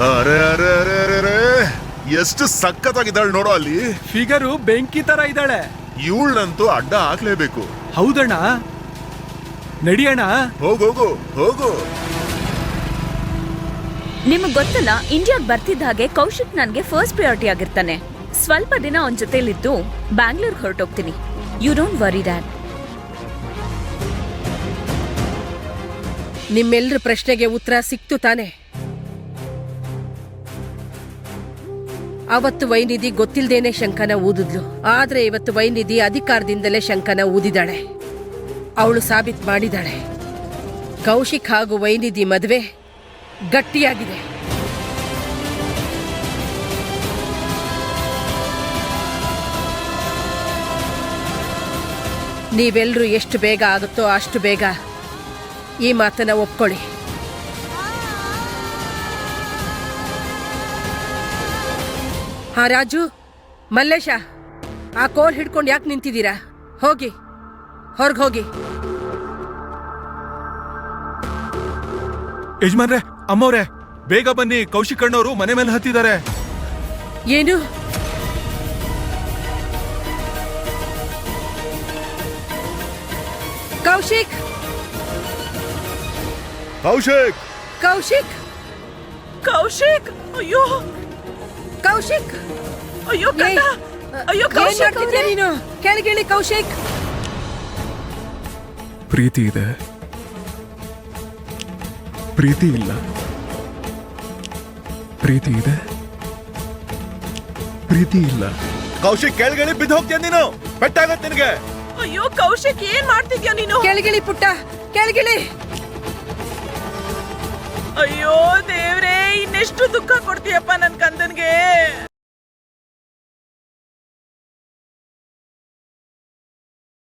ಅರೆ ಅರೆ ಅರೆ ಅರೆ ಅರೆ ಎಷ್ಟು ಸಖತ್ತಾಗಿದ್ದಾಳೆ ನೋಡೋ ಅಲ್ಲಿ. ಫಿಗರು ಬೆಂಕಿ ತರ ಇದ್ದಾಳೆ. ಇವಳಂತೂ ಅಡ್ಡ ಹಾಕ್ಲೇಬೇಕು. ಹೌದಣ್ಣ, ನಡಿಯಣ್ಣ. ಹೋಗೋಗು ಹೋಗು. ನಿಮಗ್ ಗೊತ್ತಲ್ಲ, ಇಂಡಿಯಾಗ್ ಬರ್ತಿದ್ದ ಹಾಗೆ ಕೌಶಿಕ್ ನನ್ಗೆ ಫಸ್ಟ್ ಪ್ರಯಾರಿಟಿ ಆಗಿರ್ತಾನೆ. ಸ್ವಲ್ಪ ದಿನ ಅವನ್ ಜೊತೆಲಿದ್ದು ಬ್ಯಾಂಗ್ಳೂರ್ ಹೊರಟೋಗ್ತೀನಿ. You don't worry dad. ನಿಮ್ಮೆಲ್ಲರ ಪ್ರಶ್ನೆಗೆ ಉತ್ತರ ಸಿಕ್ತು ತಾನೆ? ಅವತ್ತು ವೈನಿಧಿ ಗೊತ್ತಿಲ್ದೇನೆ ಶಂಕನ ಊದಿದ್ಲು, ಆದ್ರೆ ಇವತ್ತು ವೈನಿಧಿ ಅಧಿಕಾರದಿಂದಲೇ ಶಂಕನ ಊದಿದಾಳೆ. ಅವಳು ಸಾಬೀತ್ ಮಾಡಿದಾಳೆ, ಕೌಶಿಕ್ ಹಾಗೂ ವೈನಿಧಿ ಮದುವೆ ಗಟ್ಟಿಯಾಗಿದೆ. ನೀವೆಲ್ಲರೂ ಎಷ್ಟು ಬೇಗ ಆಗುತ್ತೋ ಅಷ್ಟು ಬೇಗ ಈ ಮಾತನ್ನ ಒಪ್ಕೊಳ್ಳಿ. ಹಾ ರಾಜು, ಮಲ್ಲೇಶ, ಆ ಕೋಲ್ ಹಿಡ್ಕೊಂಡು ಯಾಕೆ ನಿಂತಿದ್ದೀರಾ? ಹೋಗಿ ಹೊರಗೋಗಿ. ಯಜಮಾನ್ರೆ, ಅಮ್ಮವ್ರೆ, ಬೇಗ ಬನ್ನಿ. ಕೌಶಿಕ್ ಅಣ್ಣವರು ಮನೆ ಮೇಲೆ ಹತ್ತಿದ್ದಾರೆ. ಏನು? ಕೌಶಿಕ್, ಕೌಶಿಕ್, ಕೌಶಿಕ್, ಕೌಶಿಕ್! ಅಯ್ಯೋ ಕೌಶಿಕ್! ಅಯ್ಯೋ ಏಯ್, ಅಯ್ಯೋ ಏನ್ ಕೌಶಿಕ್ ಮಾಡ್ತಿದ್ಯಾ ನೀನು? ಕೆಳಗಿಳಿ ಕೌಶಿಕ್. ಪ್ರೀತಿ ಇದೆ, ಪ್ರೀತಿ ಇಲ್ಲ. ಪ್ರೀತಿ ಇದೆ, ಪ್ರೀತಿ ಇಲ್ಲ. ಕೌಶಿಕ್ ಕೆಳಗಡೆ ಬಿದ್ದು ಹೋಗ್ತೀಯ ನೀನು. ಪೆಟ್ಟಾಗತ್ತೆ ನಿನಗೆ. ಅಯ್ಯೋ ಕೌಶಿಕ್, ಏನ್ ಮಾಡ್ತಿದ್ಯಾ ನೀನು? ಕೆಳಗಿಳಿ ಪುಟ್ಟ, ಕೆಳಗಿಳಿ. ಅಯ್ಯೋ ದೇವ್ರೇ!